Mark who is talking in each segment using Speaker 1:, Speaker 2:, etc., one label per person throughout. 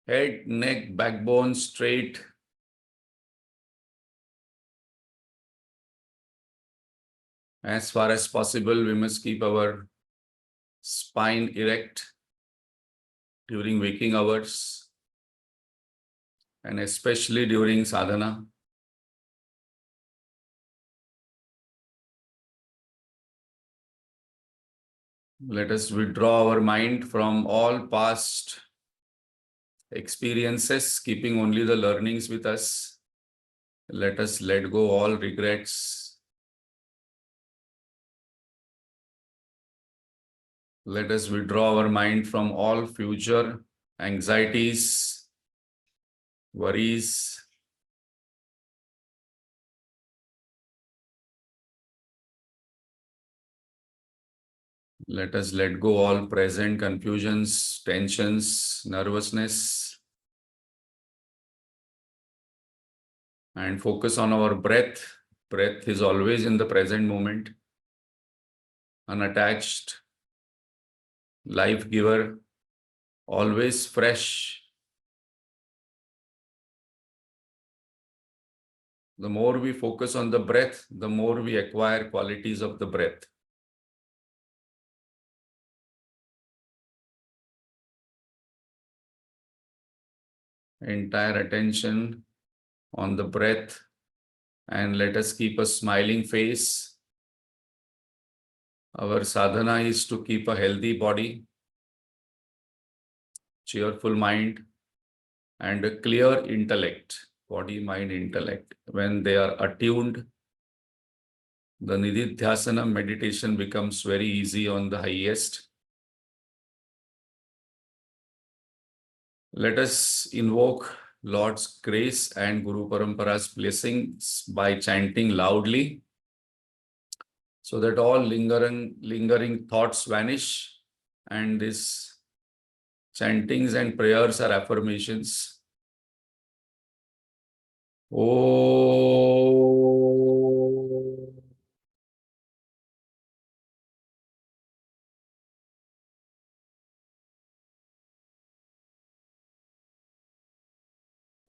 Speaker 1: Head, neck, backbone straight. As far as possible, we must keep our spine erect during waking hours and especially during sadhana. Let us withdraw our mind from all past experiences, keeping only the learnings with us. Let us let go all regrets. Let us withdraw our mind from all future anxieties, worries. Let us let go all present confusions, tensions, nervousness, and focus on our breath. Breath is always in the present moment, unattached, life giver, always fresh. The more we focus on the breath, the more we acquire qualities of the breath. Entire attention on the breath, and let us keep a smiling face. Our sadhana is to keep a healthy body, cheerful mind, and a clear intellect, body, mind, intellect. When they are attuned, the nididhyasana meditation becomes very easy on the highest. Let us invoke Lord's grace and Guru Parampara's blessings by chanting loudly, so that all lingering thoughts vanish, and these chantings and prayers are affirmations. Om.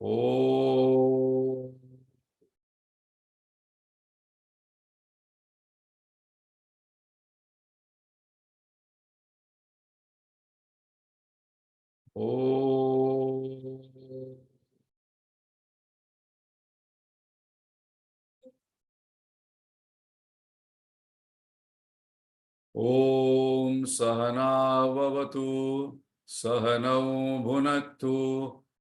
Speaker 1: Om. Om. Om Sahana Vavatu Sahanau Bhunaktu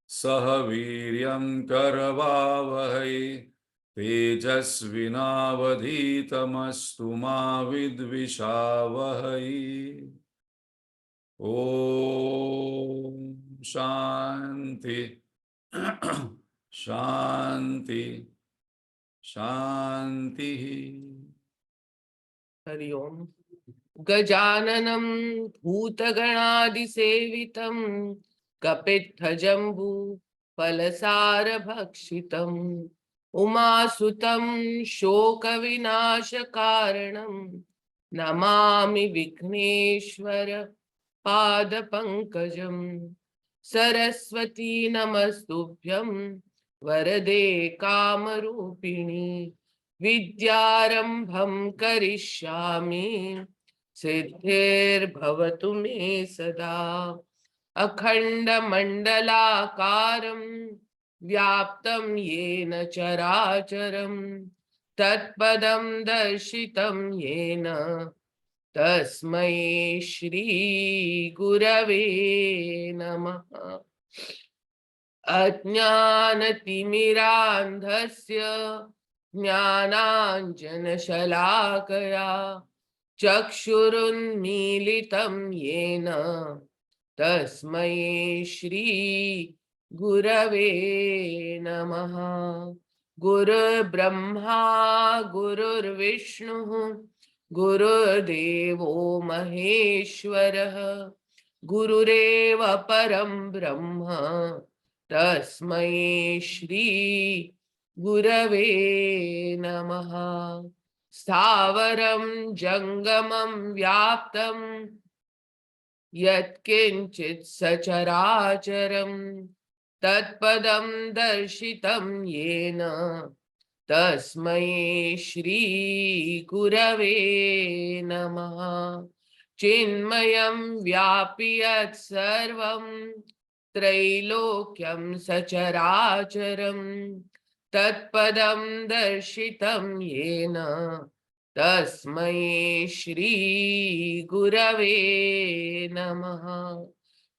Speaker 1: Sahaviryam Karavavahai Tejasvinavadhitamastu ma vidvishavahai. Om Shanti Shanti Shanti.
Speaker 2: Hari Om. गजाननं भूतगणादिसेवितं कपित्थजम्बू फलसारभक्षितम् उमासुतं शोकविनाशकारणं Namami Vighneshwar पादपङ्कजं Saraswati नमस्तुभ्यं वरदे कामरूपिणी विद्यारम्भं करिष्यामि सिद्धिर्भवतु मे सदा अखण्डमण्डलाकारं व्याप्तं येन चराचरं तत्पदं दर्शितं येन तस्मै श्री गुरवे नमः। अज्ञानतिमिरान्धस्य ज्ञानाञ्जनशलाकया चक्षुरुन्मीलितं येन तस्मै श्री गुरवे नमः। गुरुर्ब्रह्मा गुरुर्विष्णुः गुरुर्देवो महेश्वरः गुरुरेव परं ब्रह्म तस्मै श्री गुरवे नमः। स्थावरं जंगमं व्याप्तं यत्किंचित् सचराचरं तत्पदं दर्शितं येन तस्मै श्री गुरवे नमः। चिन्मयं व्यापि यत् सर्वं त्रैलोक्यं सचराचरं तत्पदं दर्शितं येन तस्मै श्री गुरवे नमः।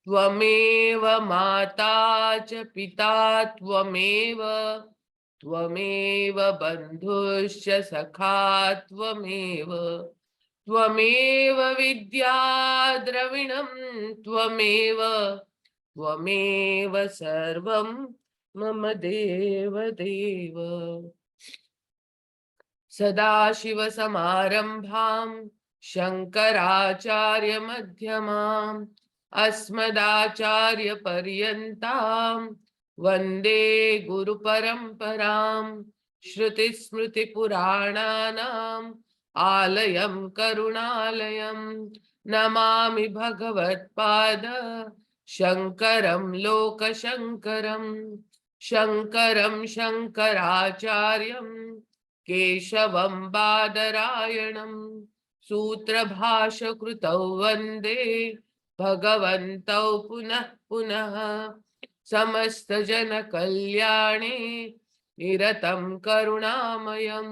Speaker 2: त्वमेव माता च पिता त्वमेव त्वमेव बन्धुश्च सखा त्वमेव त्वमेव विद्या द्रविणं त्वमेव त्वमेव सर्वं मम देव देव। सदाशिवसमारम्भां शङ्कराचार्यमध्यमाम् अस्मदाचार्यपर्यन्तां वन्दे गुरुपरम्परां। श्रुतिस्मृतिपुराणानाम् आलयं करुणालयं नमामि भगवत्पाद शङ्करं लोकशङ्करं। शङ्करं शङ्कराचार्यं केशवं बादरायणं सूत्रभाष्यकृतौ वन्दे भगवन्तौ पुनः पुनः। समस्तजनकल्याणे निरतं करुणामयं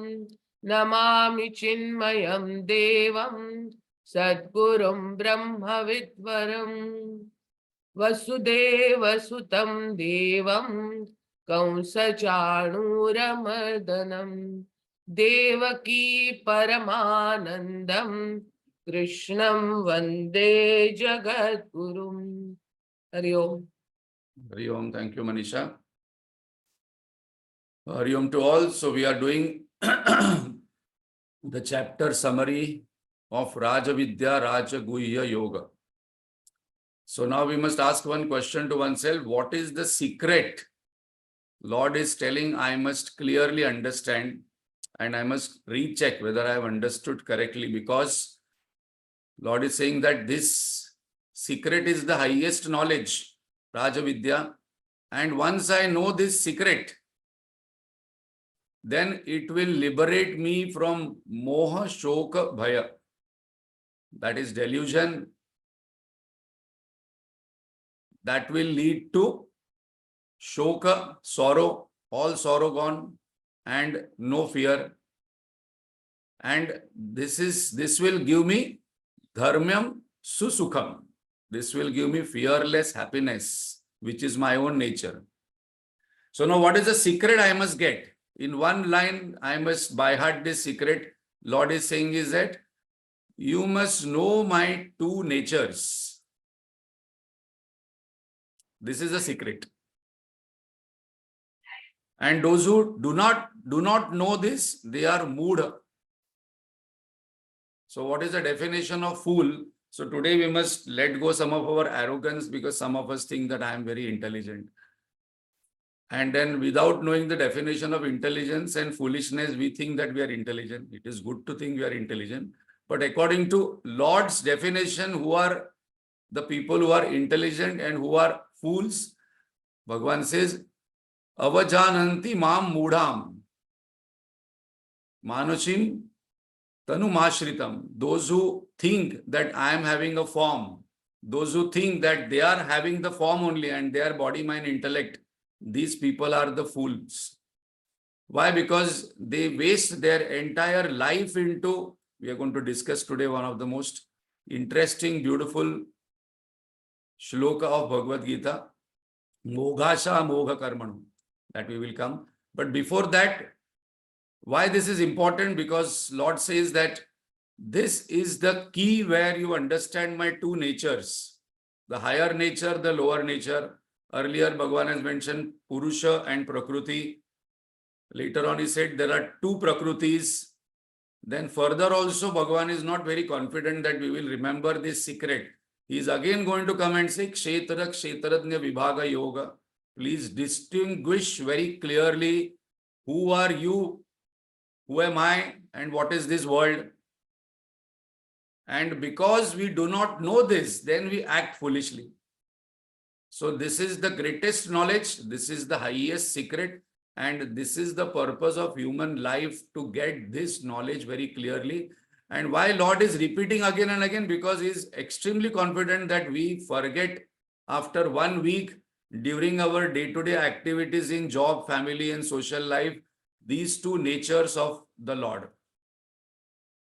Speaker 2: नमामि चिन्मयं देवं सद्गुरुं ब्रह्मविद्वरम्। वसुदेवसुतं देवं कंसचाणूरमर्दनं देवकी परमानन्दं कृष्णं वन्दे जगद्गुरुं। हरि ओम।
Speaker 1: Hari Om. Thank you, Manisha. Hari Om to all. So we are doing the chapter summary of Rajavidya Rajaguhya Yoga. So now we must ask one question to oneself. What is the secret? Lord is telling I must clearly understand and I must recheck whether I have understood correctly, because Lord is saying that this secret is the highest knowledge, Rajavidya. And once I know this secret, then it will liberate me from moha, shoka, bhaya. That is delusion. That will lead to shoka, sorrow, all sorrow gone, and no fear. And this will give me dharmyam susukham. This will give me fearless happiness, which is my own nature. So now what is the secret I must get? In one line, I must by heart this secret. Lord is saying is that you must know my two natures. This is the secret. And those who do not know this, they are mood. So what is the definition of fool? So today we must let go some of our arrogance, because some of us think that I am very intelligent. And then without knowing the definition of intelligence and foolishness, we think that we are intelligent. It is good to think we are intelligent. But according to Lord's definition, who are the people who are intelligent and who are fools? Bhagavan says, avajananti mam mudham manushim tanumashritam. Those who think that I am having a form, those who think that they are having the form only and they are body, mind, intellect, these people are the fools. Why? Because they waste their entire life into, we are going to discuss today one of the most interesting, beautiful shloka of Bhagavad Gita, Moghasha Mogha Karmanu, that we will come. But before that, why this is important? Because Lord says that this is the key where you understand my two natures, the higher nature, the lower nature. Earlier, Bhagavan has mentioned Purusha and Prakriti. Later on, he said there are two Prakritis. Then further also, Bhagavan is not very confident that we will remember this secret. He is again going to come and say, Kshetra Kshetradnya Vibhaga Yoga. Please distinguish very clearly who are you, who am I, and what is this world. And because we do not know this, then we act foolishly. So this is the greatest knowledge. This is the highest secret. And this is the purpose of human life, to get this knowledge very clearly. And why Lord is repeating again and again? Because he is extremely confident that we forget after 1 week during our day-to-day activities in job, family, and social life, these two natures of the Lord.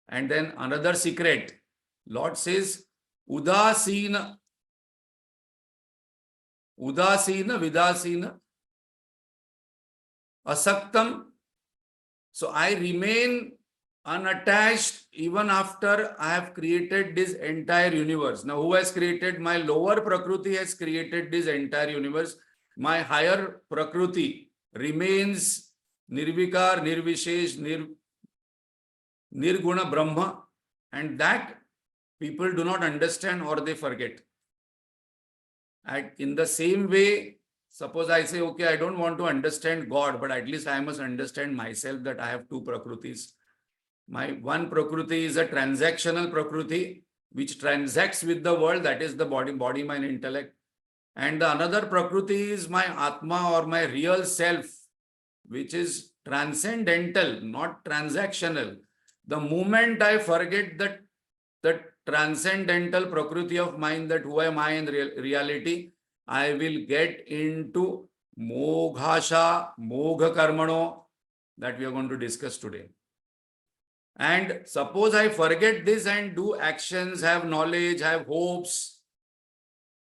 Speaker 1: And then another secret, Lord says, Udasina Vidasina Asaktam. So I remain unattached even after I have created this entire universe. Now, who has created? My lower Prakriti has created this entire universe. My higher Prakriti remains Nirvikar, Nirvishesh, Nirguna Brahma, and that people do not understand or they forget. And in the same way, suppose I say, okay, I don't want to understand God, but at least I must understand myself, that I have two Prakritis. My one Prakriti is a transactional Prakriti, which transacts with the world, that is the body, mind, intellect. And the another Prakriti is my Atma, or my real self, which is transcendental, not transactional. The moment I forget that the transcendental Prakriti of mind, that who am I in reality, I will get into Moghasha, Mogha Karmano, that we are going to discuss today. And suppose I forget this and do actions, have knowledge, have hopes,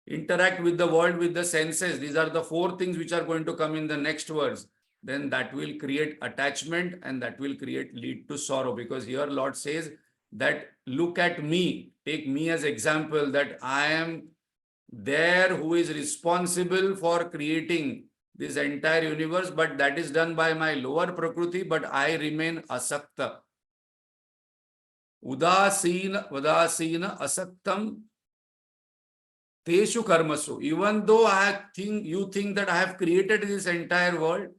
Speaker 1: interact with the world with the senses. These are the 4 things which are going to come in the next verse. Then that will create attachment, and that will lead to sorrow. Because here Lord says that look at me, take me as example, that I am there who is responsible for creating this entire universe, but that is done by my lower Prakriti, but I remain asakta. Udasina asaktam teshu karmasu. Even though you think that I have created this entire world,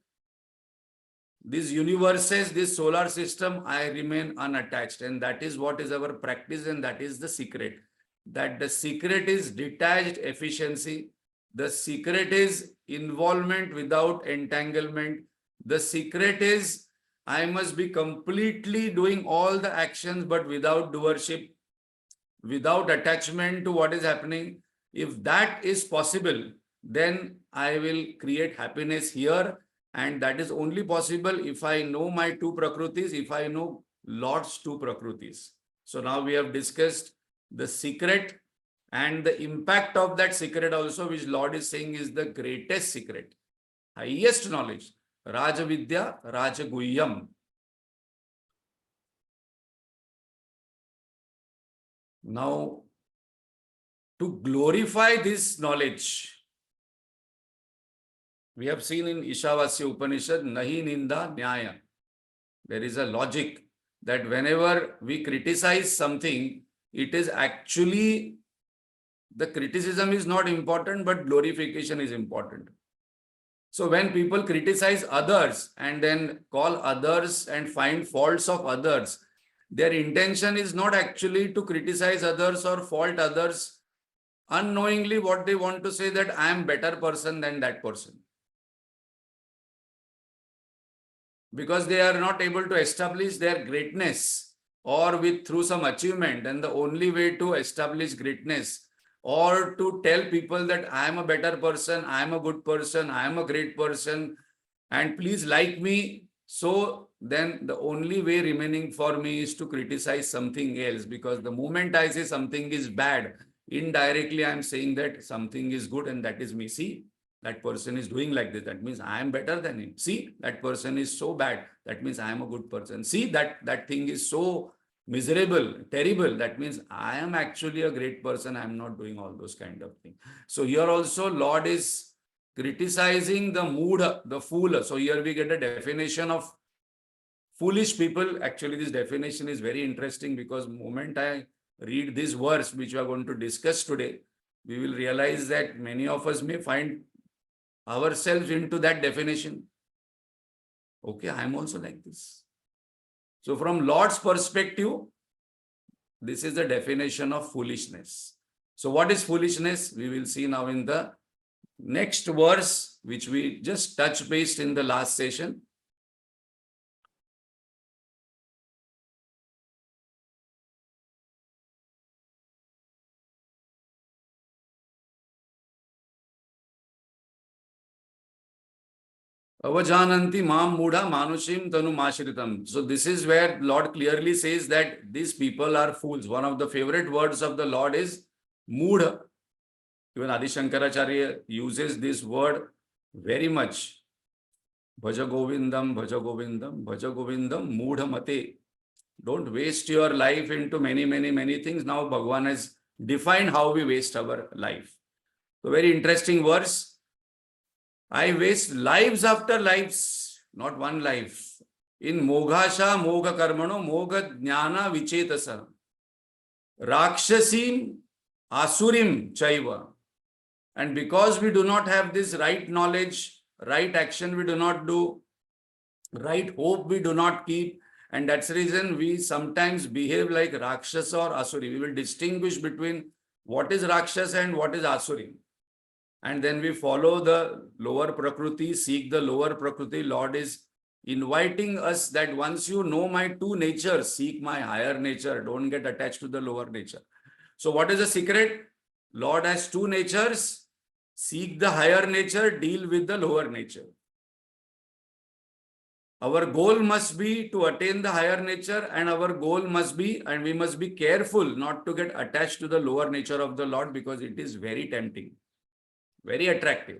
Speaker 1: these universes, this solar system, I remain unattached. And that is what is our practice, and that is the secret. That the secret is detached efficiency. The secret is involvement without entanglement. The secret is I must be completely doing all the actions, but without doership, without attachment to what is happening. If that is possible, then I will create happiness here. And that is only possible if I know my two Prakritis, if I know Lord's two Prakritis. So now we have discussed the secret and the impact of that secret also, which Lord is saying is the greatest secret, highest knowledge. Rajavidya Rajaguhyam. Now, to glorify this knowledge, we have seen in Ishavasya Upanishad, Nahi Ninda Nyaya. There is a logic that whenever we criticize something, it is actually, the criticism is not important, but glorification is important. So when people criticize others and then call others and find faults of others, their intention is not actually to criticize others or fault others. Unknowingly, what they want to say that I am better person than that person. Because they are not able to establish their greatness or through some achievement. And the only way to establish greatness or to tell people that I am a better person, I am a good person, I am a great person, and please like me. So then the only way remaining for me is to criticize something else, because the moment I say something is bad, indirectly I am saying that something is good, and that is me. See, that person is doing like this. That means I am better than him. See, that person is so bad. That means I am a good person. See, that thing is so miserable, terrible. That means I am actually a great person. I am not doing all those kind of things. So here also Lord is criticizing the mood, the fool. So here we get a definition of foolish people. Actually, this definition is very interesting, because the moment I read this verse, which we are going to discuss today, we will realize that many of us may find ourselves into that definition. Okay, I am also like this. So from Lord's perspective, this is the definition of foolishness. So what is foolishness? We will see now in the Next verse, which we just touched based in the last session. Avajananti mam mudha manushim tanu mashritam. So this is where Lord clearly says that these people are fools. One of the favorite words of the Lord is mudha. Even Adi Shankaracharya uses this word very much. Bhaja Govindam, Bhaja Govindam, Bhaja Govindam, mudha mate. Don't waste your life into many things. Now Bhagavan has defined how we waste our life. So very interesting verse. I waste lives after lives, not one life. In Moghasha, Mogha Karmano, Mogha Jnana Vichetasa. Rakshasim, Asurim Chaiva. And because we do not have this right knowledge, right action we do not do, right hope we do not keep, and that's the reason we sometimes behave like Rakshasa or Asuri. We will distinguish between what is Rakshasa and what is Asuri. And then we follow the lower Prakriti, seek the lower Prakriti. Lord is inviting us that once you know my two natures, seek my higher nature. Don't get attached to the lower nature. So what is the secret? Lord has two natures. Seek the higher nature, deal with the lower nature. Our goal must be to attain the higher nature, and our goal must be, and we must be careful not to get attached to the lower nature of the Lord, because it is very tempting, very attractive.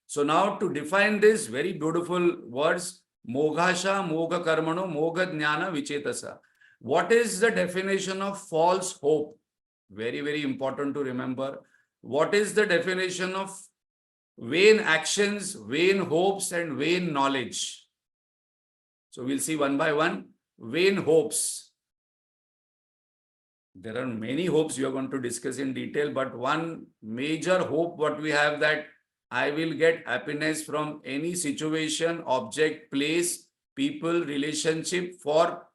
Speaker 1: So now to define this very beautiful words, Moghasha, Mogha Karmano, Mogha Jnana Vichetasa. What is the definition of false hope? Very important to remember. What is the definition of vain actions, vain hopes, and vain knowledge? So we'll see one by one. Vain hopes. There are many hopes we are going to discuss in detail, but one major hope what we have, that I will get happiness from any situation, object, place, people, relationship for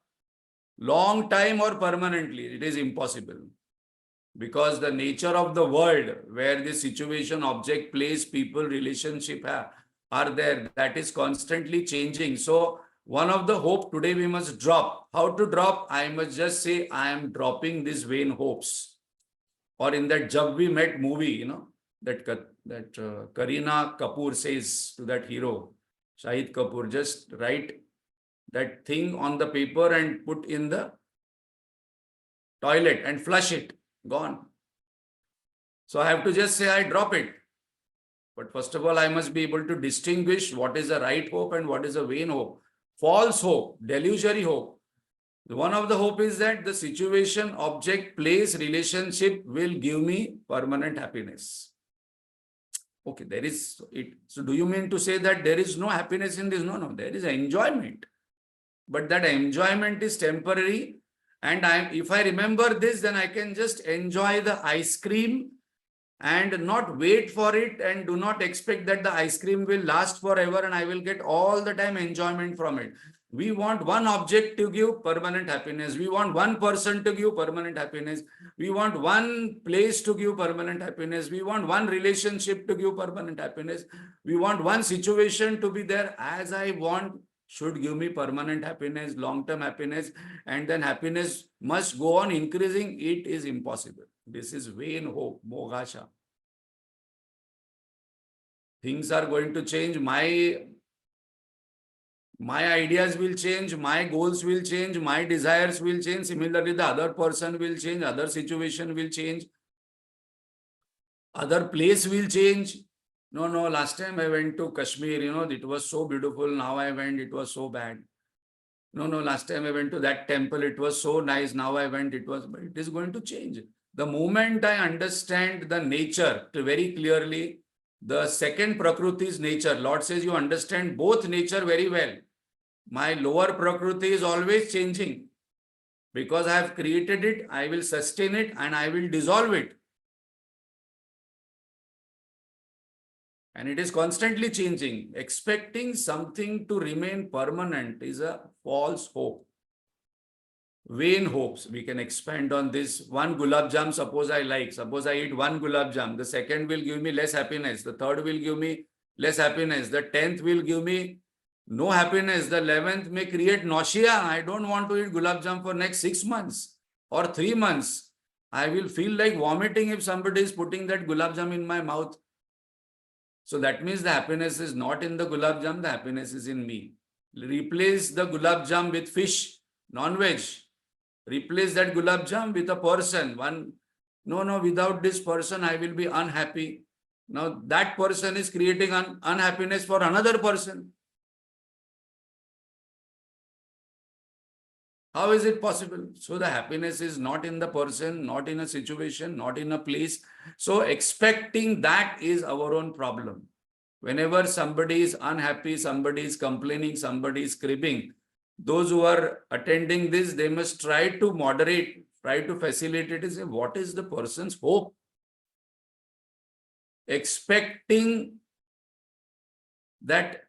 Speaker 1: long time or permanently. It is impossible. Because the nature of the world where the situation, object, place, people, relationship are there, that is constantly changing. So one of the hope today we must drop. How to drop? I must just say, I am dropping these vain hopes. Or in that Jab We Met movie, that Kareena Kapoor says to that hero, Shahid Kapoor, just write that thing on the paper and put in the toilet and flush it. Gone. So I have to just say I drop it. But first of all, I must be able to distinguish what is a right hope and what is a vain hope. False hope, delusory hope. One of the hope is that the situation, object, place, relationship will give me permanent happiness. Okay, there is it. So do you mean to say that there is no happiness in this? No, there is enjoyment. But that enjoyment is temporary. And if I remember this, then I can just enjoy the ice cream and not wait for it, and do not expect that the ice cream will last forever and I will get all the time enjoyment from it. We want one object to give permanent happiness. We want one person to give permanent happiness. We want one place to give permanent happiness. We want one relationship to give permanent happiness. We want one situation to be there as I want, should give me permanent happiness, long-term happiness, and then happiness must go on increasing. It is impossible. This is vain hope, moghasha. Things are going to change. My ideas will change, my goals will change, my desires will change. Similarly, the other person will change, other situation will change, other place will change. No, last time I went to Kashmir, it was so beautiful. Now I went, it was so bad. No, last time I went to that temple, it was so nice. Now I went, it is going to change. The moment I understand the nature very clearly, the second Prakriti's nature, Lord says you understand both nature very well. My lower Prakriti is always changing. Because I have created it, I will sustain it and I will dissolve it. And it is constantly changing. Expecting something to remain permanent is a false hope. Vain hopes. We can expand on this. One gulab jam, suppose I like. Suppose I eat one gulab jam. The second will give me less happiness. The third will give me less happiness. The 10th will give me no happiness. The 11th may create nausea. I don't want to eat gulab jam for next 6 months or 3 months. I will feel like vomiting if somebody is putting that gulab jam in my mouth. So that means the happiness is not in the gulab jam. The happiness is in me. Replace the gulab jam with fish, non-veg. Replace that gulab jam with a person. No, without this person, I will be unhappy. Now that person is creating unhappiness for another person. How is it possible? So the happiness is not in the person, not in a situation, not in a place. So expecting that is our own problem. Whenever somebody is unhappy, somebody is complaining, somebody is cribbing, those who are attending this, they must try to moderate, try to facilitate it. What is the person's hope? Expecting that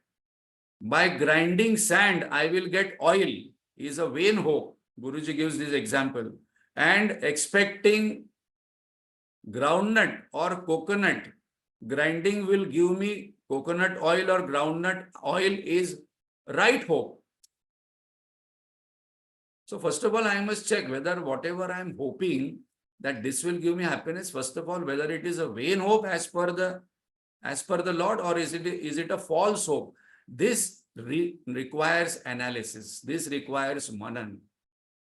Speaker 1: by grinding sand, I will get oil is a vain hope. Guruji gives this example. And expecting groundnut or coconut, grinding will give me coconut oil or groundnut oil is right hope. So first of all, I must check whether whatever I am hoping that this will give me happiness, first of all, whether it is a vain hope as per the Lord, or is it a false hope? This requires analysis. This requires manan.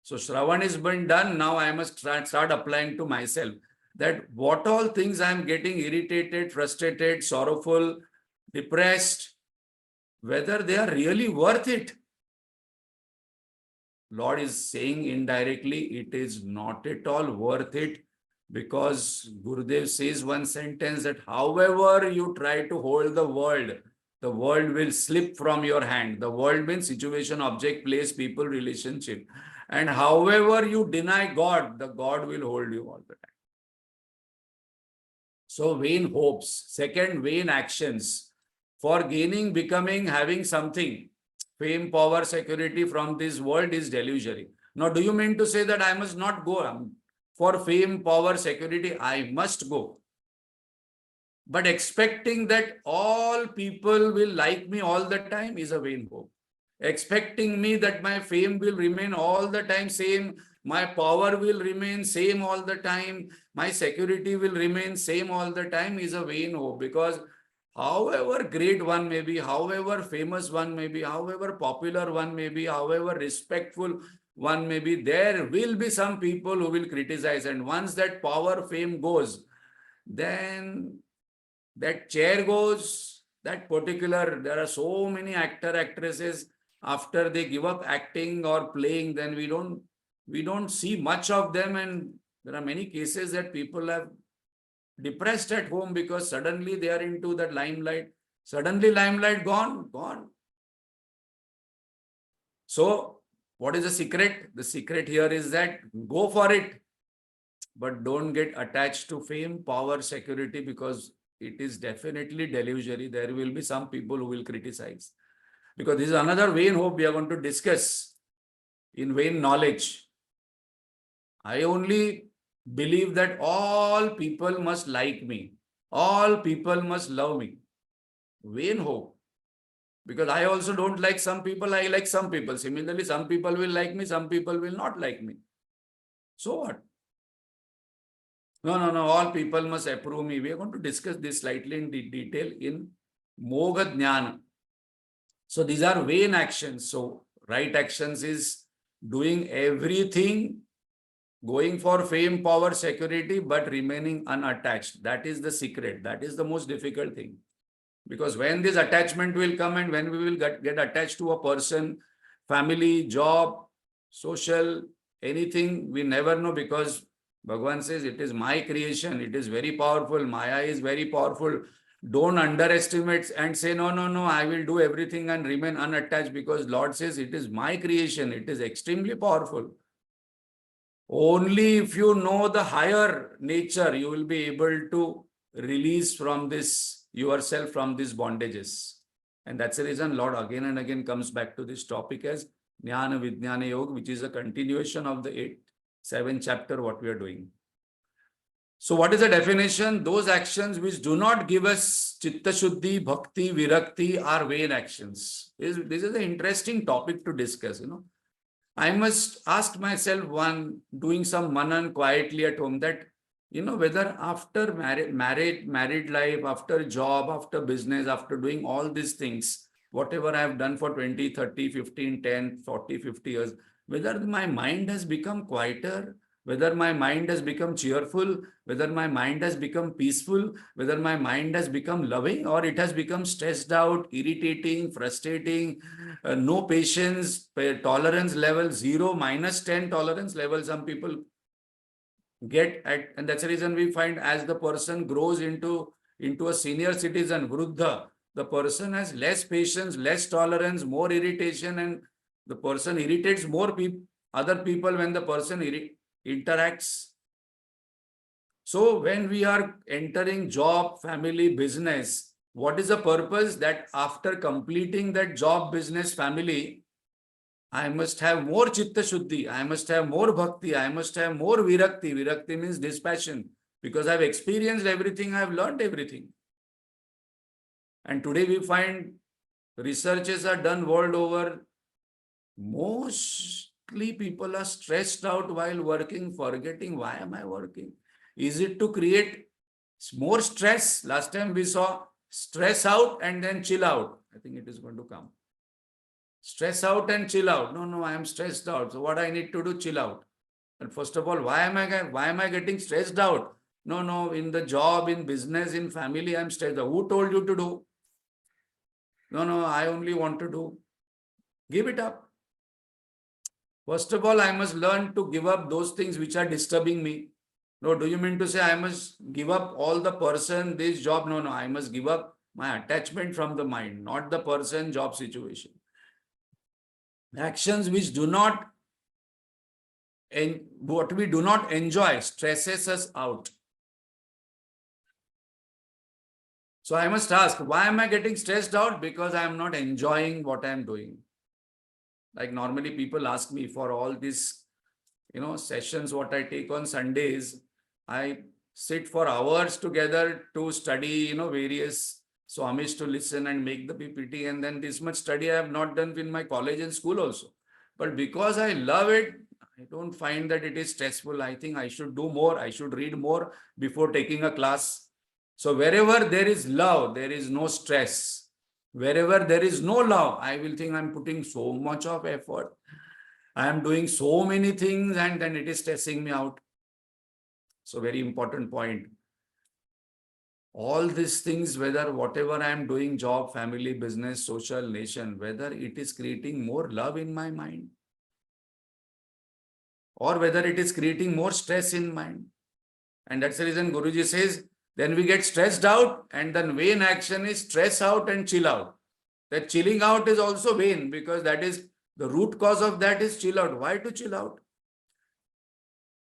Speaker 1: So Shravan is been done. Now I must start applying to myself that what all things I am getting irritated, frustrated, sorrowful, depressed, whether they are really worth it. Lord is saying indirectly, it is not at all worth it, because Gurudev says one sentence that however you try to hold the world will slip from your hand. The world means situation, object, place, people, relationship. And however you deny God, the God will hold you all the time. So vain hopes. Second, vain actions. For gaining, becoming, having something, fame, power, security from this world is delusory. Now, do you mean to say that I must not go? For fame, power, security, I must go. But expecting that all people will like me all the time is a vain hope. Expecting me that my fame will remain all the time same, my power will remain same all the time, my security will remain same all the time is a vain hope. Because however great one may be, however famous one may be, however popular one may be, however respectful one may be, there will be some people who will criticize. And once that power, fame goes, then that chair goes, that particular, there are so many actresses, after they give up acting or playing, then we don't see much of them. And there are many cases that people have depressed at home because suddenly they are into that limelight. Suddenly limelight gone. So what is the secret? The secret here is that go for it, but don't get attached to fame, power, security, because it is definitely delusory. There will be some people who will criticize. Because this is another vain hope we are going to discuss in vain knowledge. I only believe that all people must like me. All people must love me. Vain hope. Because I also don't like some people, I like some people. Similarly, some people will like me, some people will not like me. So what? No, all people must approve me. We are going to discuss this slightly in detail in Mogha Jnana. So these are vain actions. So right actions is doing everything, going for fame, power, security, but remaining unattached. That is the secret. That is the most difficult thing. Because when this attachment will come and when we will get attached to a person, family, job, social, anything, we never know, because Bhagavan says it is my creation. It is very powerful. Maya is very powerful. Don't underestimate and say, no, I will do everything and remain unattached, because Lord says it is my creation. It is extremely powerful. Only if you know the higher nature, you will be able to release from this yourself from these bondages. And that's the reason Lord again and again comes back to this topic as Jnana Vijnana Yoga, which is a continuation of the 7th chapter, what we are doing. So what is the definition? Those actions which do not give us Chitta Shuddhi, Bhakti, Virakti are vain actions. This is an interesting topic to discuss, I must ask myself doing some manan quietly at home that, whether after married life, after job, after business, after doing all these things, whatever I have done for 20, 30, 15, 10, 40, 50 years, whether my mind has become quieter, whether my mind has become cheerful, whether my mind has become peaceful, whether my mind has become loving, or it has become stressed out, irritating, frustrating, no patience, tolerance level 0, -10 tolerance level some people get at, and that's the reason we find as the person grows into a senior citizen, Vruddha, the person has less patience, less tolerance, more irritation, and the person irritates more other people when the person interacts. So when we are entering job, family, business, what is the purpose? That after completing that job, business, family, I must have more Chitta Shuddhi, I must have more Bhakti, I must have more Virakti. Virakti means dispassion. Because I've experienced everything, I've learned everything. And today we find researches are done world over. Mostly people are stressed out while working, forgetting why am I working? Is it to create more stress? Last time we saw stress out and then chill out. I think it is going to come. Stress out and chill out. No, I am stressed out. So what I need to do? Chill out. And first of all, why am I getting stressed out? No, in the job, in business, in family, I'm stressed out. Who told you to do? No, I only want to do. Give it up. First of all, I must learn to give up those things which are disturbing me. No, do you mean to say I must give up all the person, this job? No, I must give up my attachment from the mind, not the person, job, situation. Actions which do not, and what we do not enjoy stresses us out. So I must ask, why am I getting stressed out? Because I am not enjoying what I am doing. Like normally people ask me for all these, sessions, what I take on Sundays, I sit for hours together to study, various Swamis to listen and make the PPT. And then this much study I have not done in my college and school also. But because I love it, I don't find that it is stressful. I think I should do more. I should read more before taking a class. So wherever there is love, there is no stress. Wherever there is no love, I will think I'm putting so much of effort. I am doing so many things and then it is stressing me out. So very important point. All these things, whether whatever I am doing, job, family, business, social, nation, whether it is creating more love in my mind or whether it is creating more stress in mind. And that's the reason Guruji says, then we get stressed out and then vain action is stress out and chill out. That chilling out is also vain because that is the root cause of that is chill out. Why to chill out?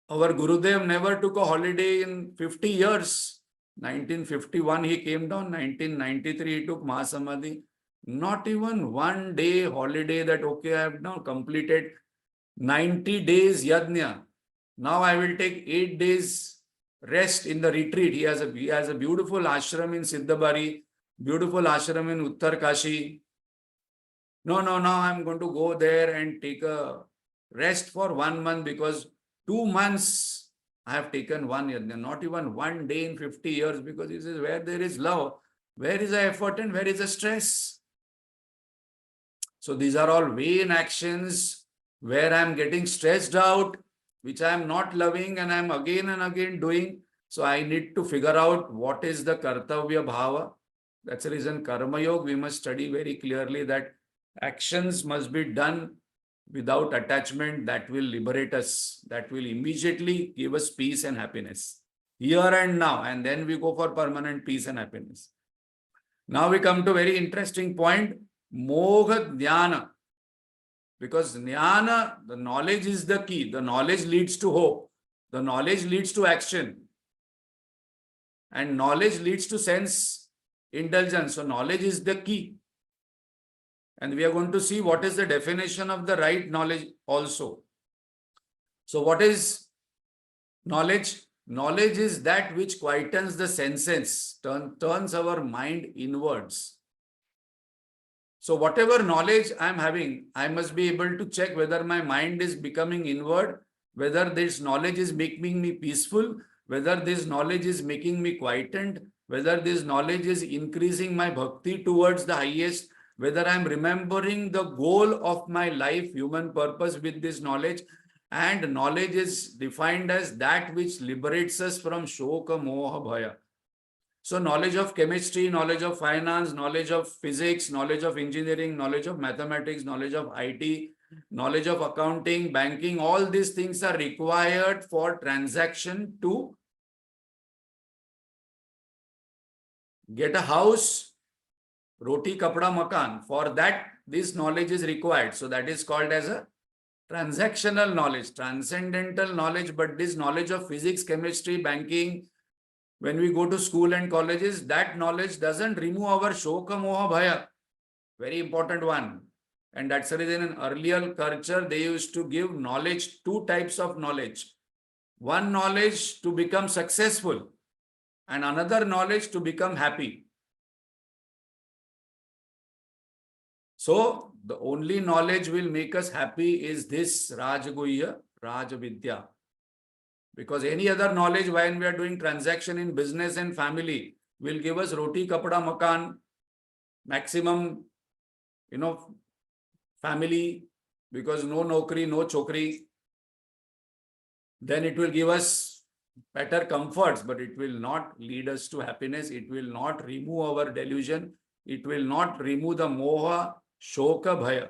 Speaker 1: Our Gurudev never took a holiday in 50 years. 1951 he came down, 1993 he took Mahasamadhi. Not even one day holiday that, okay, I have now completed 90 days yajna. Now I will take 8 days rest in the retreat. He has a beautiful ashram in Siddhabari, beautiful ashram in Uttar Kashi. No, now I'm going to go there and take a rest for 1 month because 2 months I have taken 1 year, not even 1 day in 50 years, because he says where there is love, where is the effort and where is the stress? So these are all vain actions where I'm getting stressed out, which I am not loving and I'm again and again doing. So I need to figure out what is the kartavya bhava. That's the reason Karma Yoga, we must study very clearly that actions must be done without attachment. That will liberate us. That will immediately give us peace and happiness. Here and now. And then we go for permanent peace and happiness. Now we come to a very interesting point. Mogha Jnana. Because Jnana, the knowledge is the key. The knowledge leads to hope. The knowledge leads to action. And knowledge leads to sense indulgence. So knowledge is the key. And we are going to see what is the definition of the right knowledge also. So what is knowledge? Knowledge is that which quietens the senses, turns our mind inwards. So whatever knowledge I am having, I must be able to check whether my mind is becoming inward, whether this knowledge is making me peaceful, whether this knowledge is making me quietened, whether this knowledge is increasing my bhakti towards the highest, whether I am remembering the goal of my life, human purpose with this knowledge. And knowledge is defined as that which liberates us from shoka, moha, bhaya. So knowledge of chemistry, knowledge of finance, knowledge of physics, knowledge of engineering, knowledge of mathematics, knowledge of IT, knowledge of accounting, banking, all these things are required for transaction to get a house, roti, kapda, makan. For that, this knowledge is required. So that is called as a transactional knowledge, transcendental knowledge. But this knowledge of physics, chemistry, banking, when we go to school and colleges, that knowledge doesn't remove our shoka, moha, bhaya. Very important one. And that's the reason in earlier culture, they used to give knowledge, two types of knowledge. One knowledge to become successful and another knowledge to become happy. So the only knowledge will make us happy is this Rajaguhya Rajavidya. Because any other knowledge when we are doing transaction in business and family will give us roti, kapda, makan, maximum, family, because no nokri, no chokri. Then it will give us better comforts, but it will not lead us to happiness. It will not remove our delusion. It will not remove the moha, shoka, bhaya.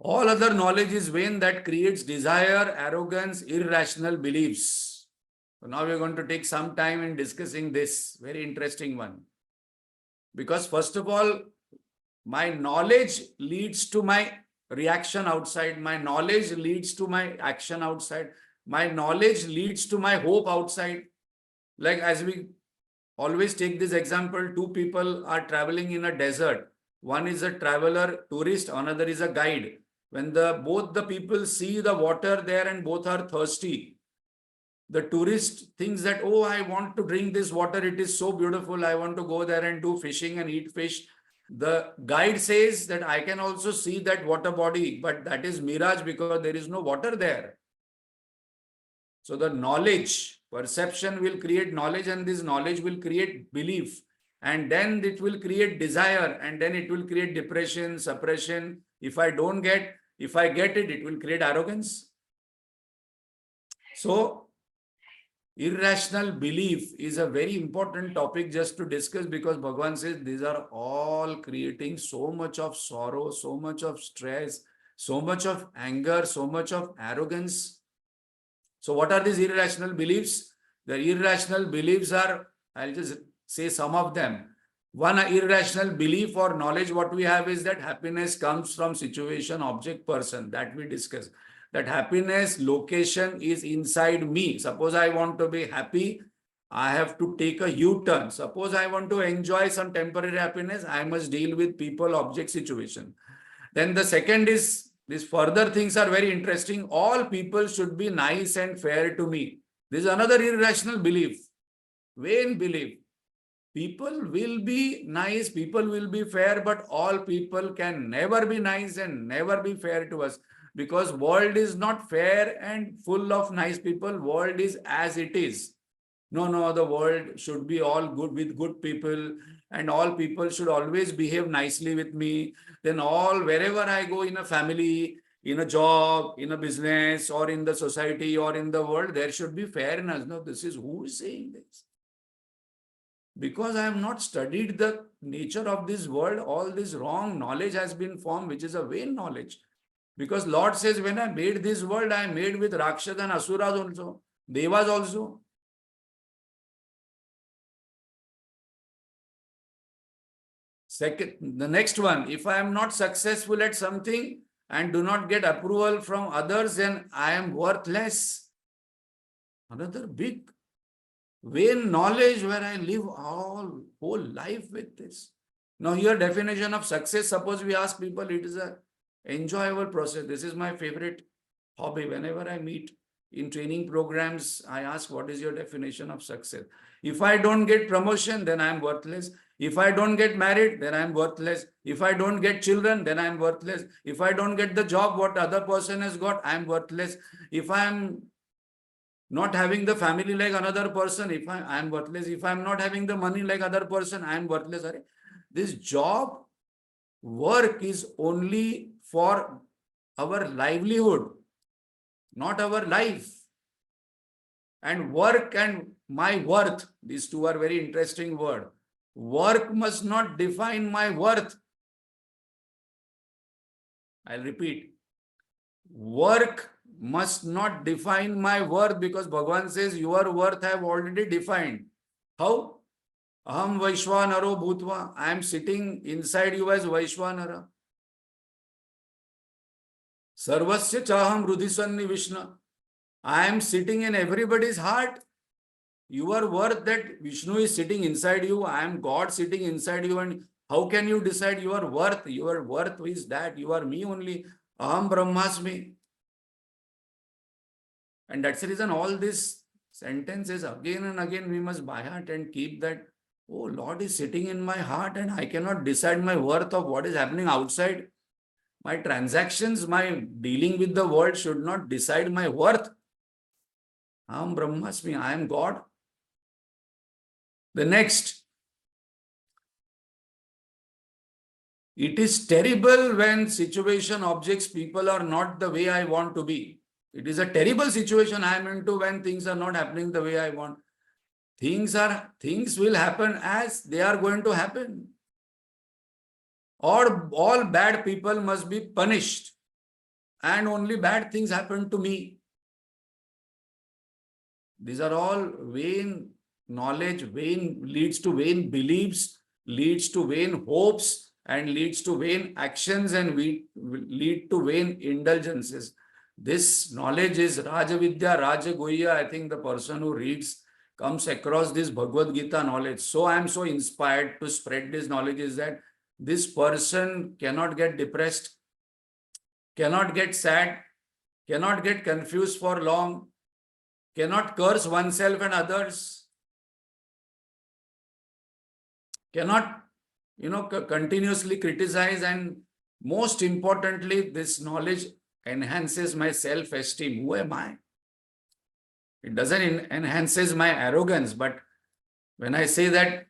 Speaker 1: All other knowledge is vain that creates desire, arrogance, irrational beliefs. So now we are going to take some time in discussing this very interesting one. Because first of all, my knowledge leads to my reaction outside. My knowledge leads to my action outside. My knowledge leads to my hope outside. Like as we always take this example, two people are traveling in a desert. One is a traveler, tourist, another is a guide. When both the people see the water there and both are thirsty, the tourist thinks that, oh, I want to drink this water. It is so beautiful. I want to go there and do fishing and eat fish. The guide says that I can also see that water body, but that is mirage because there is no water there. So the knowledge, perception will create knowledge, and this knowledge will create belief. And then it will create desire, and then it will create depression, suppression. If I get it, it will create arrogance. So irrational belief is a very important topic just to discuss, because Bhagavan says these are all creating so much of sorrow, so much of stress, so much of anger, so much of arrogance. So what are these irrational beliefs? The irrational beliefs are, I'll just say some of them. One irrational belief or knowledge what we have is that happiness comes from situation, object, person. That we discuss. That happiness location is inside me. Suppose I want to be happy, I have to take a U-turn. Suppose I want to enjoy some temporary happiness, I must deal with people, object, situation. Then the second is, these further things are very interesting. All people should be nice and fair to me. This is another irrational belief, vain belief. People will be nice, people will be fair, but all people can never be nice and never be fair to us. Because world is not fair and full of nice people. World is as it is. No, the world should be all good with good people, and all people should always behave nicely with me. Then wherever I go in a family, in a job, in a business, or in the society, or in the world, there should be fairness. No, this is who is saying this? Because I have not studied the nature of this world, all this wrong knowledge has been formed, which is a vain knowledge. Because Lord says, when I made this world, I made with Rakshas and Asuras also, Devas also. Second, the next one, if I am not successful at something and do not get approval from others, then I am worthless. Another big vain knowledge where I live whole life with this. Now here definition of success, suppose we ask people, it is a enjoyable process. This is my favorite hobby. Whenever I meet in training programs, I ask, what is your definition of success? If I don't get promotion, then I am worthless. If I don't get married, then I am worthless. If I don't get children, then I am worthless. If I don't get the job what other person has got, I am worthless. If I am not having the family like another person, if I am worthless. If I am not having the money like other person, I am worthless. This job, work is only for our livelihood, not our life. And work and my worth, these two are very interesting words. Work must not define my worth. I'll repeat. Work must not define my worth, because Bhagavan says your worth I have already defined. How? Aham Vaishwanaro Bhutva. I am sitting inside you as Vaishwanara. Sarvasya Chaham Rudhisanni Vishnu. I am sitting in everybody's heart. Your worth that Vishnu is sitting inside you. I am God sitting inside you. And how can you decide your worth? Your worth is that you are me only. Aham Brahmasmi. And that's the reason all these sentences again and again we must by heart and keep that, oh, Lord is sitting in my heart and I cannot decide my worth of what is happening outside. My transactions, my dealing with the world should not decide my worth. Aham Brahmasmi, I am God. The next, it is terrible when situation, objects, people are not the way I want to be. It is a terrible situation I am into when things are not happening the way I want. Things will happen as they are going to happen. Or all bad people must be punished and only bad things happen to me. These are all vain knowledge, leads to vain beliefs, leads to vain hopes, and leads to vain actions, and we lead to vain indulgences. This knowledge is Rajavidya Rajaguhya. I think the person who reads comes across this Bhagavad Gita knowledge. So I am so inspired to spread this knowledge, is that this person cannot get depressed, cannot get sad, cannot get confused for long, cannot curse oneself and others, cannot, continuously criticize, and most importantly, this knowledge enhances my self-esteem. Who am I? It doesn't enhances my arrogance, but when I say that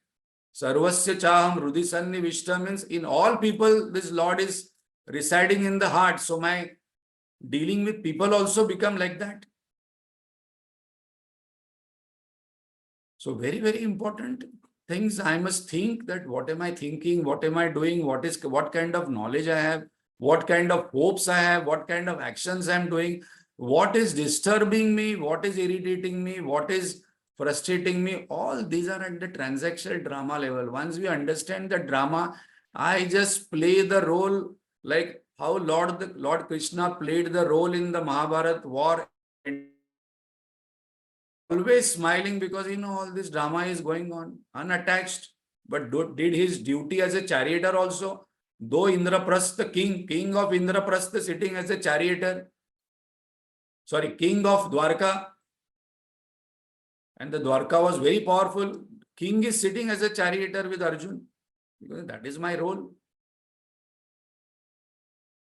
Speaker 1: Sarvasya Chaham Rudhisanni Vishta means in all people, this Lord is residing in the heart. So my dealing with people also become like that. So very, very important things I must think, that what am I thinking, what am I doing, what kind of knowledge I have, what kind of hopes I have, what kind of actions I am doing, what is disturbing me, what is irritating me, what is frustrating me. All these are at the transactional drama level. Once we understand the drama, I just play the role like how Lord Krishna played the role in the Mahabharata war, always smiling because all this drama is going on, unattached, but did his duty as a charioteer also. Though Indraprastha, king of Indraprastha sitting as a charioteer, king of Dwarka, and the Dwarka was very powerful. King is sitting as a charioteer with Arjun, because that is my role.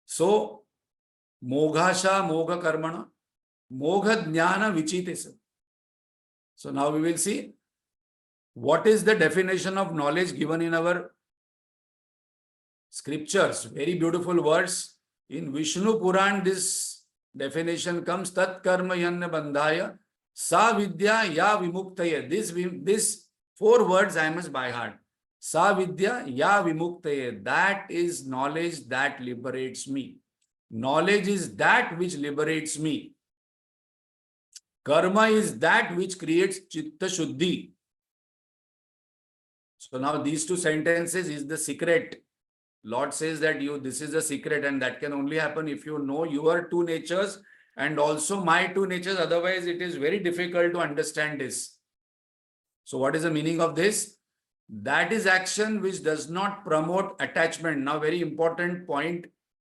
Speaker 1: So, Moghasha Mogha Karmana, Mogha Jnana Vichitesa. So now we will see what is the definition of knowledge given in our scriptures. Very beautiful words. In Vishnu Puran, this definition comes, Tat Karma Yanna Bandhaya, Sa Vidya Ya Vimuktaya. This 4 words I must by heart. Sa Vidya Ya Vimuktaya. That is knowledge that liberates me. Knowledge is that which liberates me. Karma is that which creates Chitta Shuddhi. So now these 2 sentences is the secret. Lord says that this is the secret, and that can only happen if you know your 2 natures and also my 2 natures. Otherwise, it is very difficult to understand this. So what is the meaning of this? That is action which does not promote attachment. Now, very important point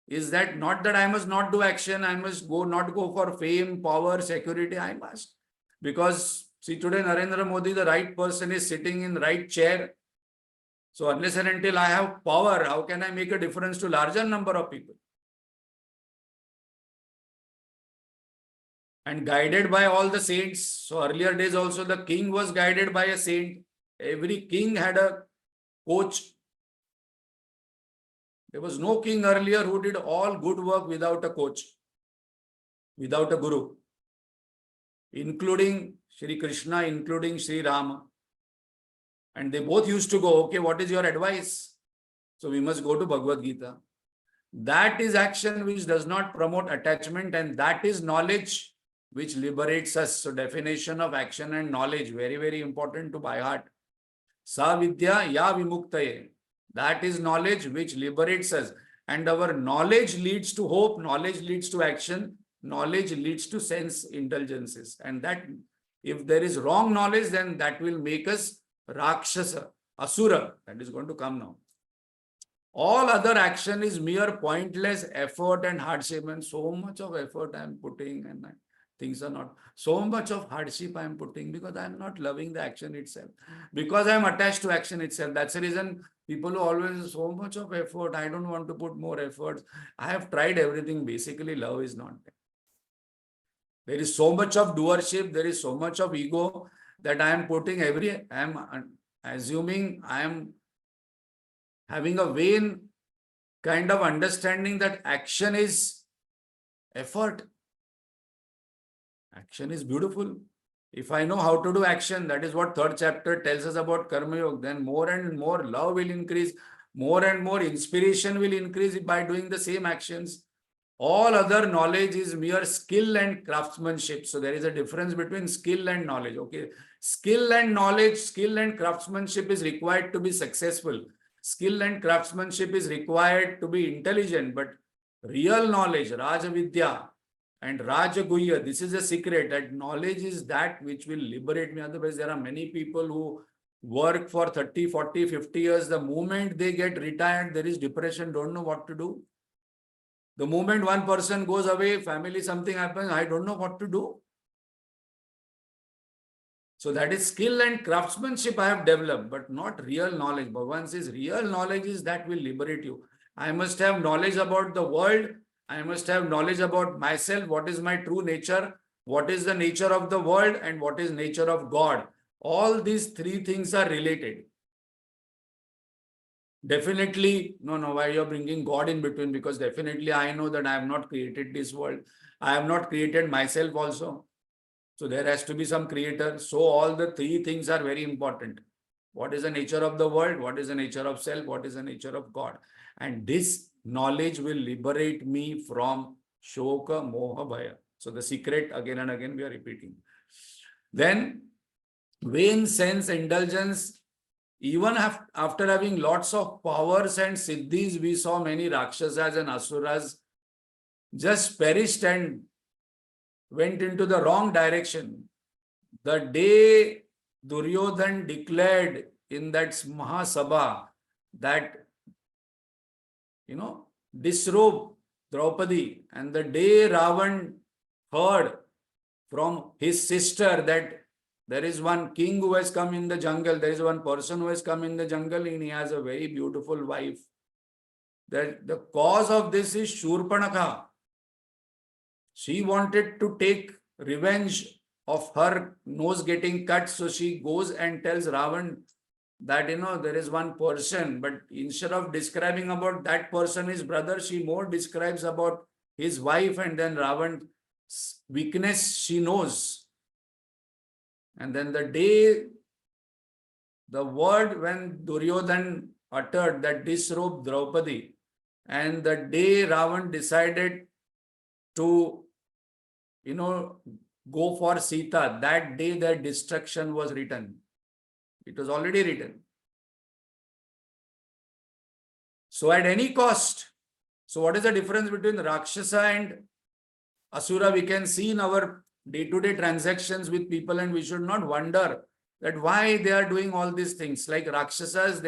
Speaker 1: is that not that I must not do action, I must not go for fame, power, security, I must. Because see, today Narendra Modi, the right person, is sitting in the right chair. So unless and until I have power, how can I make a difference to larger number of people? And guided by all the saints. So earlier days also the king was guided by a saint. Every king had a coach. There was no king earlier who did all good work without a coach, without a guru, including Sri Krishna, including Sri Rama. And they both used to go, okay, what is your advice? So we must go to Bhagavad Gita. That is action which does not promote attachment, and that is knowledge which liberates us. So definition of action and knowledge, very, very important to by heart. Sa vidya ya vimuktaye. That is knowledge which liberates us. And our knowledge leads to hope, knowledge leads to action, knowledge leads to sense indulgences. And that, if there is wrong knowledge, then that will make us Rakshasa, Asura. That is going to come now. All other action is mere pointless effort and hardship. And so much of effort I am putting, and things are not. So much of hardship I am putting because I am not loving the action itself. Because I am attached to action itself. That's the reason people who always so much of effort, I don't want to put more efforts. I have tried everything. Basically, love is not there. There is so much of doership. There is so much of ego that I am putting I am assuming I am having a vain kind of understanding that action is effort. Action is beautiful. If I know how to do action, that is what third chapter tells us about Karma Yoga, then more and more love will increase, more and more inspiration will increase by doing the same actions. All other knowledge is mere skill and craftsmanship. So there is a difference between skill and knowledge. Okay, skill and knowledge, skill and craftsmanship is required to be successful. Skill and craftsmanship is required to be intelligent, but real knowledge, Rajavidya and Rajaguhya, this is a secret, that knowledge is that which will liberate me. Otherwise, there are many people who work for 30, 40, 50 years. The moment they get retired, there is depression, don't know what to do. The moment one person goes away, family, something happens, I don't know what to do. So that is skill and craftsmanship I have developed, but not real knowledge. Bhagavan says real knowledge is that will liberate you. I must have knowledge about the world. I must have knowledge about myself. What is my true nature? What is the nature of the world? And what is nature of God? All these three things are related. Definitely, no, why you're bringing God in between? Because definitely I know that I have not created this world. I have not created myself also. So there has to be some creator. So all the three things are very important. What is the nature of the world? What is the nature of self? What is the nature of God? And this knowledge will liberate me from shoka, moha, bhaya. So the secret again and again we are repeating. Then vain sense indulgence. Even after having lots of powers and siddhis, we saw many Rakshasas and Asuras just perished and went into the wrong direction. The day Duryodhan declared in that Mahasabha that, disrobe Draupadi, and the day Ravan heard from his sister that there is one king who has come in the jungle, there is one person who has come in the jungle and he has a very beautiful wife. That the cause of this is Shurpanakha. She wanted to take revenge of her nose getting cut. So she goes and tells Ravan that, there is one person, but instead of describing about that person, his brother, she more describes about his wife, and then Ravan's weakness she knows. And then the day, the word when Duryodhan uttered that disrobe Draupadi, and the day Ravan decided to, go for Sita, that day their destruction was written. It was already written. So at any cost. So what is the difference between Rakshasa and Asura? We can see in our day-to-day transactions with people, and we should not wonder that why they are doing all these things. Like Rakshasas,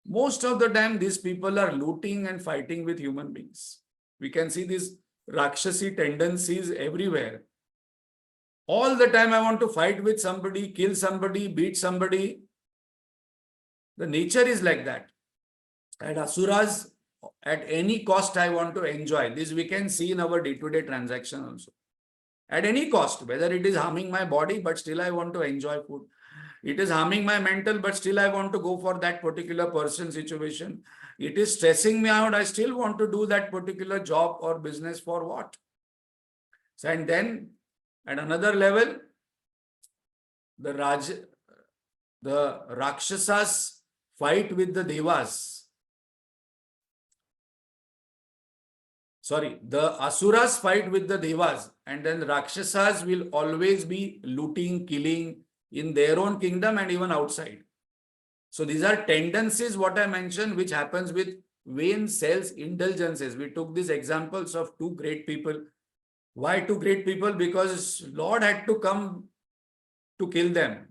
Speaker 1: most of the time these people are looting and fighting with human beings. We can see these Rakshasi tendencies everywhere. All the time I want to fight with somebody, kill somebody, beat somebody. The nature is like that. And Asuras, at any cost, I want to enjoy. This we can see in our day-to-day transaction also. At any cost, whether it is harming my body, but still I want to enjoy food. It is harming my mental, but still I want to go for that particular person situation. It is stressing me out. I still want to do that particular job or business for what? And then at another level, the Rakshasas fight with the Devas. Sorry, the Asuras fight with the Devas, and then Rakshasas will always be looting, killing in their own kingdom and even outside. So these are tendencies, what I mentioned, which happens with vain self indulgences. We took these examples of two great people. Why two great people? Because Lord had to come to kill them.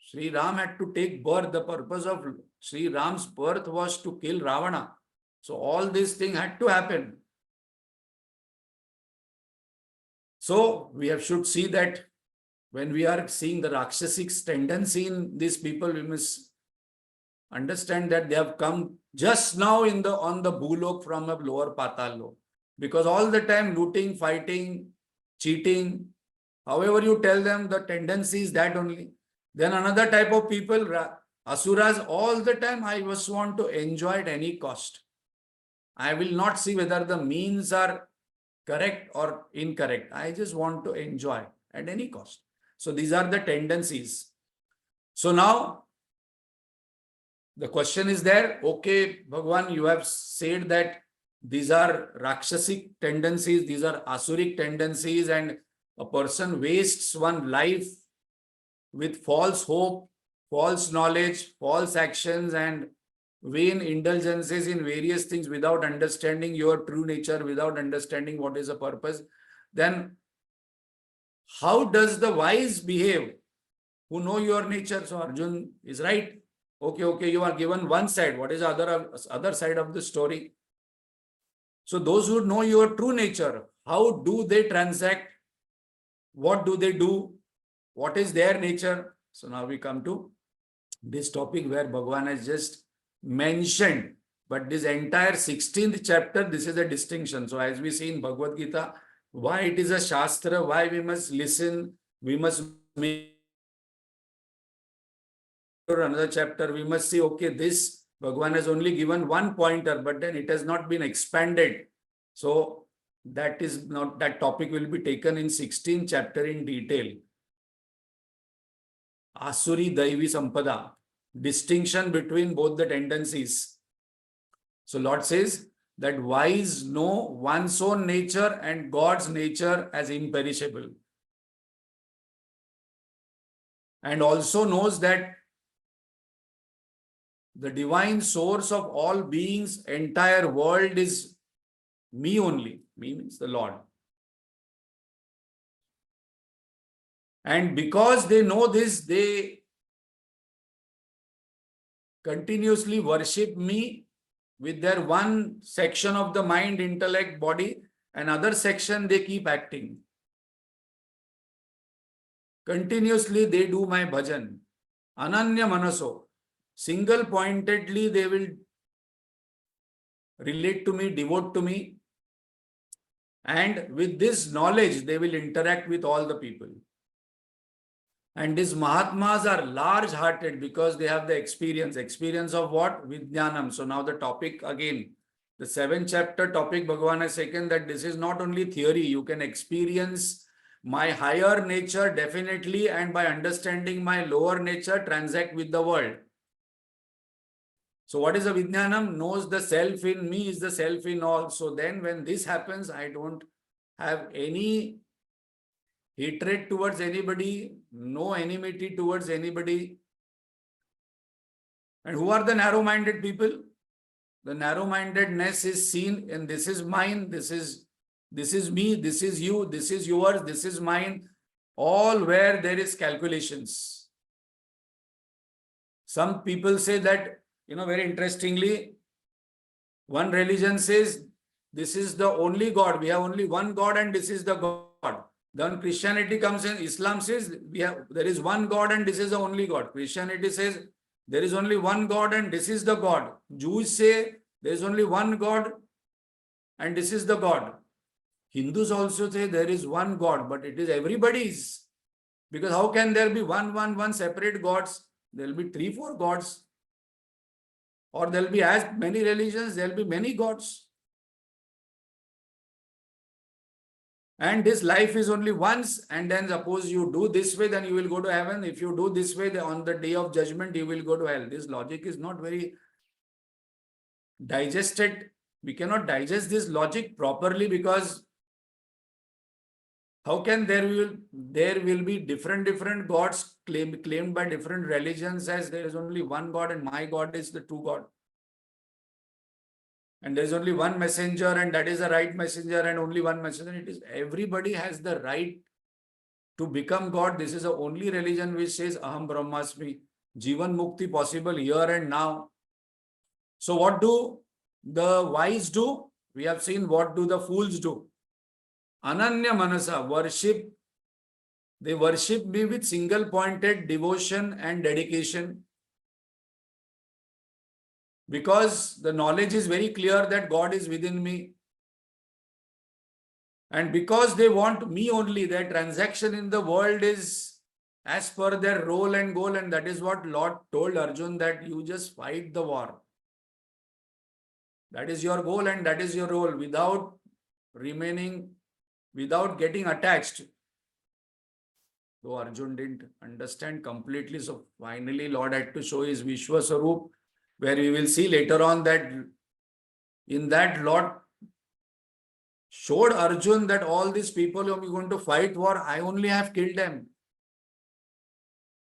Speaker 1: Sri Ram had to take birth. The purpose of Sri Ram's birth was to kill Ravana. So all these things had to happen. So we should see that when we are seeing the Rakshasic tendency in these people, we must understand that they have come just now on the Bhulok from a lower Patal Lok. Because all the time looting, fighting, cheating, however you tell them, the tendency is that only. Then another type of people, Asuras, all the time I just want to enjoy at any cost. I will not see whether the means are correct or incorrect. I just want to enjoy at any cost. So these are the tendencies. So now the question is there, okay, Bhagwan, you have said that these are Rakshasic tendencies, these are Asuric tendencies, and a person wastes one life with false hope, false knowledge, false actions, and vain indulgences in various things without understanding your true nature, without understanding what is the purpose. Then how does the wise behave who know your nature? So Arjun is right. Okay, you are given one side. What is the other side of the story? So those who know your true nature, how do they transact? What do they do? What is their nature? So now we come to this topic where Bhagavan has just mentioned, but this entire 16th chapter, this is a distinction. So as we see in Bhagavad Gita, why it is a Shastra, why we must listen, we must make another chapter, we must see, okay, this Bhagavan has only given one pointer, but then it has not been expanded. So that is not, that topic will be taken in 16th chapter in detail. Asuri Daivi Sampada, distinction between both the tendencies. So Lord says that wise know one's own nature and God's nature as imperishable. And also knows that the divine source of all beings, entire world is me only. Me means the Lord. And because they know this, they continuously worship me with their one section of the mind, intellect, body, another section they keep acting. Continuously they do my bhajan. Ananya Manaso. Single pointedly they will relate to me, devote to me. And with this knowledge, they will interact with all the people. And these Mahatmas are large-hearted because they have the experience. Experience of what? Vijnanam. So now the topic again, the 7th chapter topic, Bhagavan has taken that this is not only theory. You can experience my higher nature definitely, and by understanding my lower nature, transact with the world. So what is a Vijnanam? Knows the self in me is the self in all. So then when this happens, I don't have any hatred towards anybody, no enmity towards anybody. And who are the narrow-minded people? The narrow-mindedness is seen in this is mine, this is me, this is you, this is yours, this is mine. all where there is calculations. Some people say that, very interestingly, one religion says this is the only God. We have only one God and this is the God. Then Christianity comes in, Islam says there is one God and this is the only God. Christianity says there is only one God and this is the God. Jews say there is only one God and this is the God. Hindus also say there is one God, but it is everybody's. Because how can there be one separate gods? There will be 3-4 gods. Or there will be as many religions, there will be many gods. And this life is only once, and then suppose you do this way, then you will go to heaven. If you do this way, then on the day of judgment, you will go to hell. This logic is not very digested. We cannot digest this logic properly, because how can there will be different gods claimed by different religions, as there is only one God and my God is the true God. And there is only one messenger, and that is the right messenger, and only one messenger. It is everybody has the right to become God. This is the only religion which says Aham Brahmasmi, Jivan Mukti possible here and now. So what do the wise do? We have seen what do the fools do. Ananya Manasa, worship. They worship me with single pointed devotion and dedication. Because the knowledge is very clear that God is within me. And because they want me only, their transaction in the world is as per their role and goal. And that is what Lord told Arjun, that you just fight the war. That is your goal and that is your role, without getting attached. Though Arjun didn't understand completely. So finally Lord had to show his Vishwa Sarup, where we will see later on that in that Lord showed Arjun that all these people whom you are going to fight war, I only have killed them.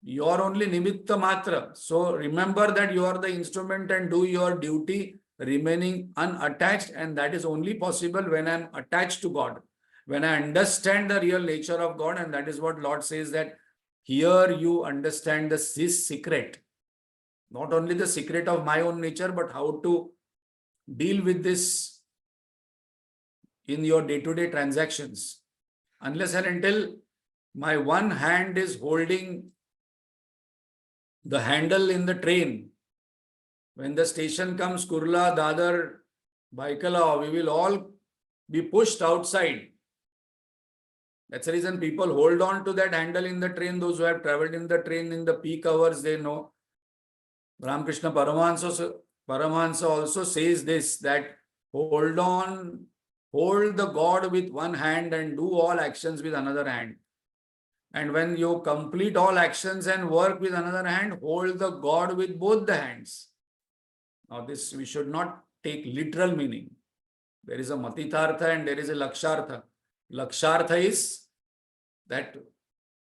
Speaker 1: You are only nimitta matra. So remember that you are the instrument and do your duty remaining unattached, and that is only possible when I am attached to God. When I understand the real nature of God, and that is what Lord says, that here you understand this secret. Not only the secret of my own nature, but how to deal with this in your day-to-day transactions. Unless and until my one hand is holding the handle in the train, when the station comes, Kurla, Dadar, Baikala, we will all be pushed outside. That's the reason people hold on to that handle in the train. Those who have traveled in the train in the peak hours, they know. Ramakrishna Paramahansa also says this, that hold the God with one hand and do all actions with another hand. And when you complete all actions and work with another hand, hold the God with both the hands. Now this we should not take literal meaning. There is a Matitartha and there is a Lakshartha. Lakshartha is that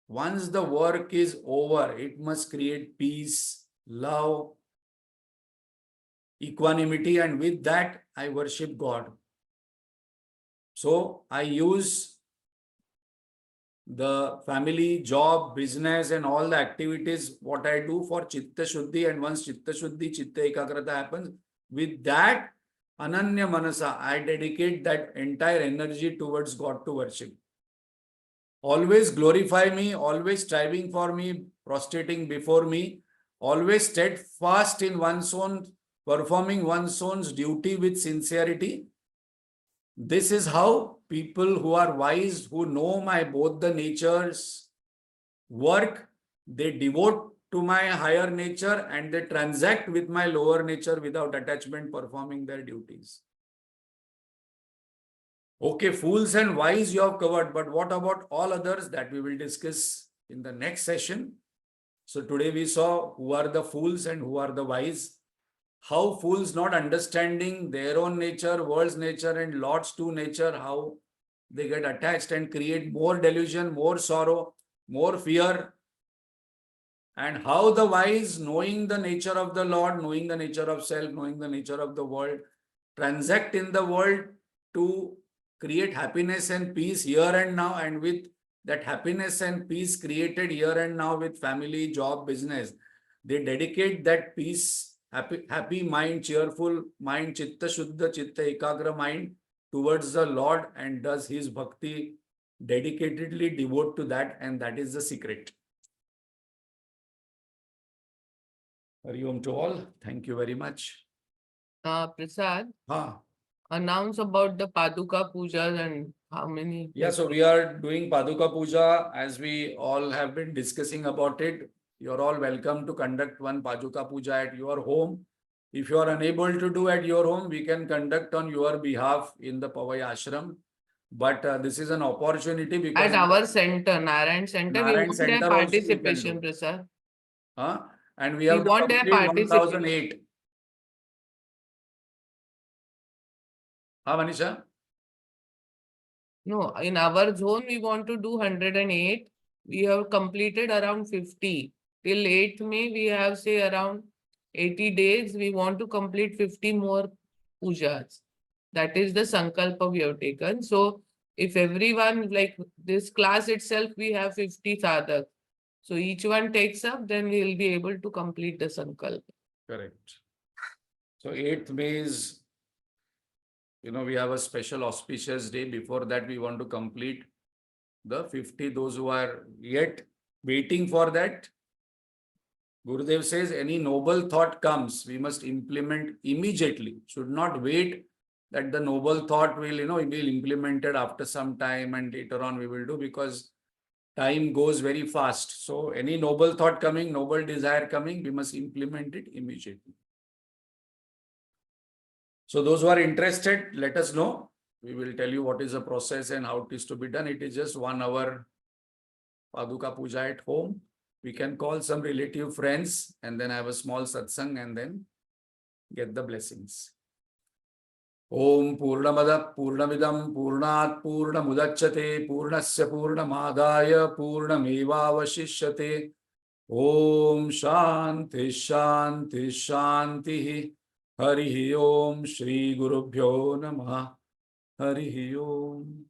Speaker 1: once the work is over, it must create peace, love, equanimity, and with that I worship God. So I use the family, job, business and all the activities, what I do for Chitta Shuddhi, and once Chitta Shuddhi, Chitta Ekagrata happens, with that Ananya Manasa, I dedicate that entire energy towards God to worship. Always glorify me, always striving for me, prostrating before me, always steadfast in one's own, performing one's own duty with sincerity. This is how people who are wise, who know my both the natures, work. They devote to my higher nature and they transact with my lower nature without attachment, performing their duties. Okay, fools and wise you have covered, but what about all others? That we will discuss in the next session. So today we saw who are the fools and who are the wise. How fools, not understanding their own nature, world's nature and Lord's true nature, how they get attached and create more delusion, more sorrow, more fear. And how the wise, knowing the nature of the Lord, knowing the nature of self, knowing the nature of the world, transact in the world to create happiness and peace here and now, and with that happiness and peace created here and now with family, job, business, they dedicate that peace, happy mind, cheerful mind, chitta shuddha, chitta ekagra mind towards the Lord and does his bhakti, dedicatedly devote to that, and that is the secret. Hari Om to all. Thank you very much.
Speaker 2: Prasad,
Speaker 1: Ha.
Speaker 2: announce about the Paduka Pujas and how many.
Speaker 1: Yeah, so we are doing Paduka Puja as we all have been discussing about it. You're all welcome to conduct one Paduka Puja at your home. If you are unable to do at your home, we can conduct on your behalf in the Pavai Ashram. But this is an opportunity because
Speaker 2: At our center, Narayan Center, we
Speaker 1: Narayan
Speaker 2: want their
Speaker 1: Center also we can
Speaker 2: participation,
Speaker 1: do.
Speaker 2: Prasad.
Speaker 1: And we
Speaker 2: We
Speaker 1: have to
Speaker 2: want their
Speaker 1: complete
Speaker 2: participation.
Speaker 1: 1008. Manisha?
Speaker 2: No, in our zone, we want to do 108. We have completed around 50. Till 8th May, we have say around 80 days. We want to complete 50 more pujas. That is the sankalpa we have taken. So if everyone, like this class itself, we have 50 sadhak. So each one takes up, then we will be able to complete the sankalpa.
Speaker 1: Correct. So 8th May is, we have a special auspicious day. Before that, we want to complete the 50. Those who are yet waiting for that, Gurudev says any noble thought comes, we must implement immediately. Should not wait that the noble thought will, will be implemented after some time and later on we will do, because time goes very fast. So any noble thought coming, noble desire coming, we must implement it immediately. So those who are interested, let us know. We will tell you what is the process and how it is to be done. It is just 1 hour Paduka Puja at home. We can call some relative friends and then have a small satsang and then get the blessings. Om Purnamada Purnamidam Purnat Purnamudachyate Purnasya Purnamadaya Purnamevavashishyate. Om Shanti Shanti Shanti. Hari Om Shri Gurubhyo Namah. Hari Om.